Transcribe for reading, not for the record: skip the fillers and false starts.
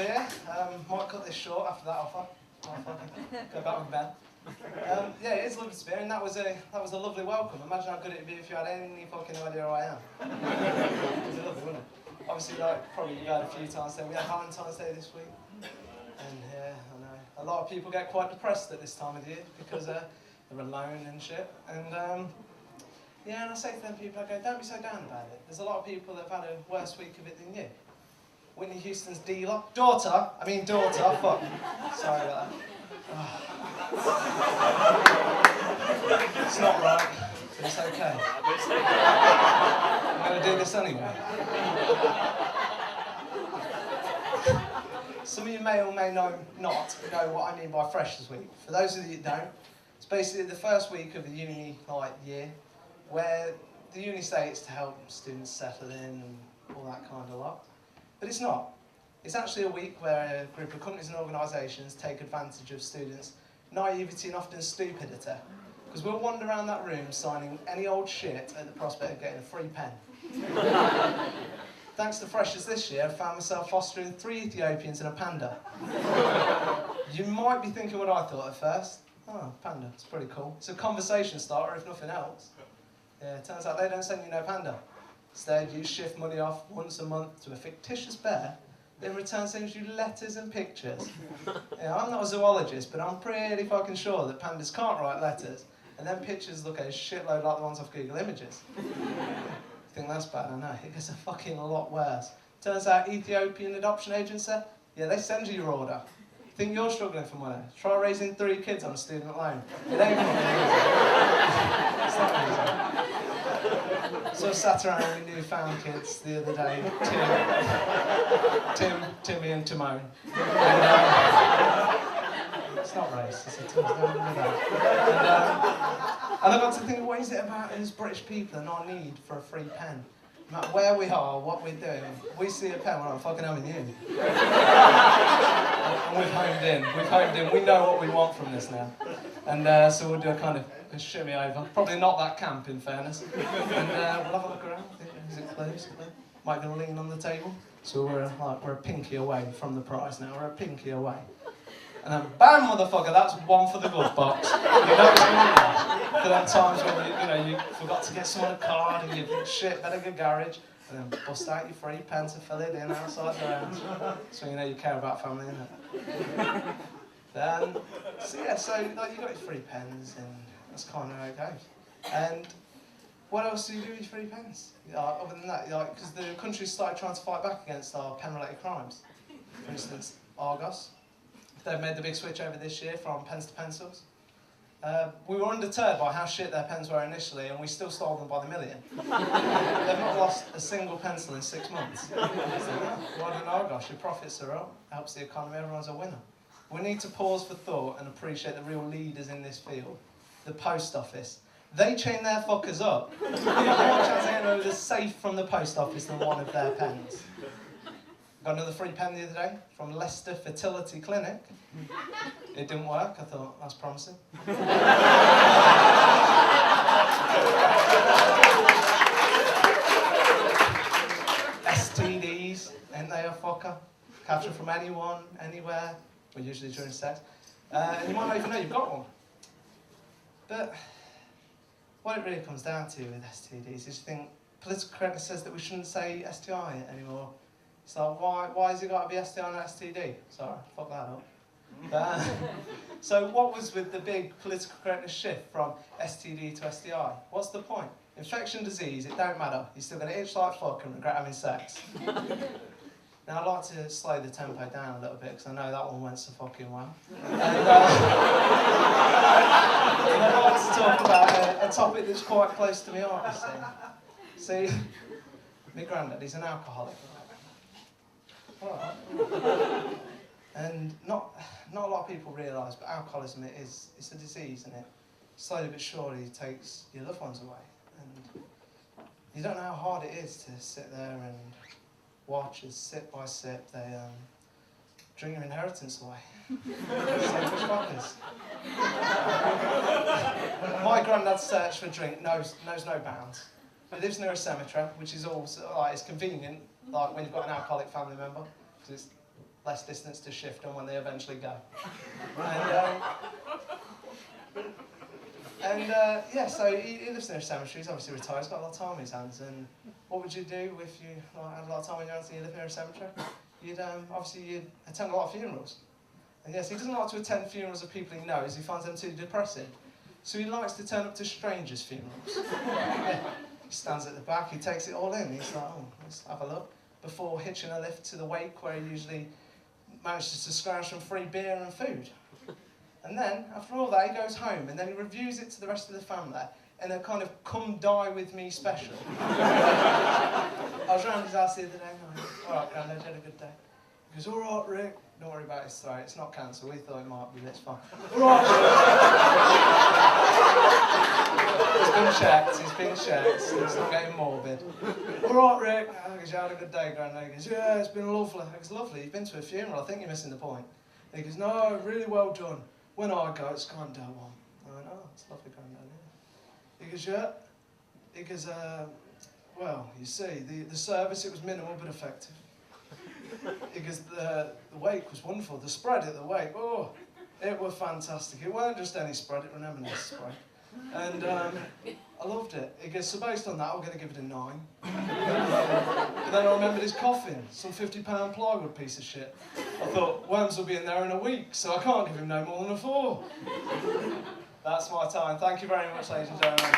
beer. Might cut this short after that offer. Might fucking go back with Ben. Yeah, it is lovely to be here, and that was a lovely welcome. Imagine how good it'd be if you had any fucking idea who I am. It was lovely, wasn't it? Obviously, like probably you've heard a few times today, we had Valentine's Day this week, and yeah, I know a lot of people get quite depressed at this time of the year because they're alone and shit. And yeah, and I say to them people, I go, don't be so down about it. There's a lot of people that have had a worse week of it than you. Whitney Houston's daughter, fuck. Sorry about that. It's not right, but it's okay. I'm going to do this anyway. Some of you may or may not know what I mean by Freshers Week. For those of you that don't, it's basically the first week of the uni year, where the uni states to help students settle in and all that kind of lot. But it's not. It's actually a week where a group of companies and organisations take advantage of students' naivety and often stupidity. Because we'll wander around that room signing any old shit at the prospect of getting a free pen. Thanks to Freshers this year, I found myself fostering 3 Ethiopians and a panda. You might be thinking what I thought at first. Oh, panda, it's pretty cool. It's a conversation starter, if nothing else. Yeah, it turns out they don't send you no panda. Instead, you shift money off once a month to a fictitious bear, in return sends you letters and pictures. Yeah, I'm not a zoologist, but I'm pretty fucking sure that pandas can't write letters, and then pictures look a shitload like the ones off Google Images. I think that's bad, I know. It gets a fucking lot worse. Turns out Ethiopian Adoption Agency, yeah, they send you your order. Think you're struggling for money? Try raising 3 kids on a student loan. It ain't fucking easy. It's not easy. So I sat around with newfound kids the other day, Timmy and Timon. And, it's not racist, it's down with that. And I got to think, what is it about us British people and our need for a free pen? No matter where we are, what we're doing, we see a pen, we're like, fucking having you. And we've homed in, we know what we want from this now. And so we'll do a kind of a shimmy over. Probably not that camp, in fairness. And we'll have a look around. Is it close? Might be lean on the table. So we're a pinky away from the prize now. We're a pinky away. And then, bam, motherfucker, that's one for the glove box. You know what I mean? For them times when you forgot to get someone a card and you think, shit, better go garage. And then bust out your free pen to fill it in outside the house. So you know you care about family, innit? Then, so yeah, you got your free pens, and that's kind of how it goes. And what else do you do with your free pens? Other than that, because the country's started trying to fight back against our pen-related crimes. For instance, Argos. They've made the big switch over this year from pens to pencils. We were undeterred by how shit their pens were initially, and we still stole them by the million. They've not lost a single pencil in 6 months. So, yeah, well done, Argos, your profits are up, helps the economy, everyone's a winner. We need to pause for thought and appreciate the real leaders in this field. The post office. They chain their fuckers up. How much chance they know the safe from the post office than one of their pens? Got another free pen the other day from Leicester Fertility Clinic. It didn't work. I thought, that's promising. STDs, ain't they a fucker? Catch them from anyone, anywhere, well, usually during sex. And you might not even know you've got one. But what it really comes down to with STDs is you think political correctness says that we shouldn't say STI anymore. So why has it got to be STI and STD? Sorry, fuck that up. So what was with the big political correctness shift from STD to STI? What's the point? Infection disease, it don't matter. You're still going to itch like fuck and regret having sex. Now I'd like to slow the tempo down a little bit because I know that one went so fucking well. And I'd like to talk about a topic that's quite close to my heart, you see. See, my granddad, he's an alcoholic. And not a lot of people realise, but alcoholism it's a disease, and it slowly but surely takes your loved ones away. And you don't know how hard it is to sit there and watch as sip by sip they drink your inheritance away. Selfish fuckers. My granddad's search for drink knows no bounds. He lives near a cemetery, which is also it's convenient, like when you've got an alcoholic family member, because it's less distance to shift on when they eventually go. Yeah, so he lives near a cemetery. He's obviously retired. He's got a lot of time on his hands. And what would you do if you had a lot of time on your hands and you live near a cemetery? You'd attend a lot of funerals. And yes, he doesn't like to attend funerals of people he knows. He finds them too depressing. So he likes to turn up to strangers' funerals. Yeah. He stands at the back. He takes it all in. He's like, oh, let's have a look. Before hitching a lift to the wake, where he usually manages to scrounge some free beer and food. And then, after all that, he goes home and then he reviews it to the rest of the family in a kind of come die with me special. I was around his house the other day and all right, Grandad, you had a good day? He goes, all right, Rick. Don't worry about his throat, it's not cancer. We thought it might be, it's fine. All right, Rick. He's been checked, it's not getting morbid. All right, Rick. I goes, you had a good day, Grandad? He goes, yeah, it's been lovely. I goes, lovely, you've been to a funeral, I think you're missing the point. He goes, no, really well done. When I go, it's kind of down one. I went, oh, it's lovely, Grandad. Yeah. He goes, yeah. He goes, well, you see, the service, it was minimal but effective. Because the wake was wonderful. The spread at the wake, oh, it was fantastic. It weren't just any spread, it was an M&S spread. And I loved it. He goes, so based on that, I'm going to give it a 9. But then I remembered his coffin, some £50 plywood piece of shit. I thought, worms will be in there in a week, so I can't give him no more than a 4. That's my time. Thank you very much, ladies and gentlemen.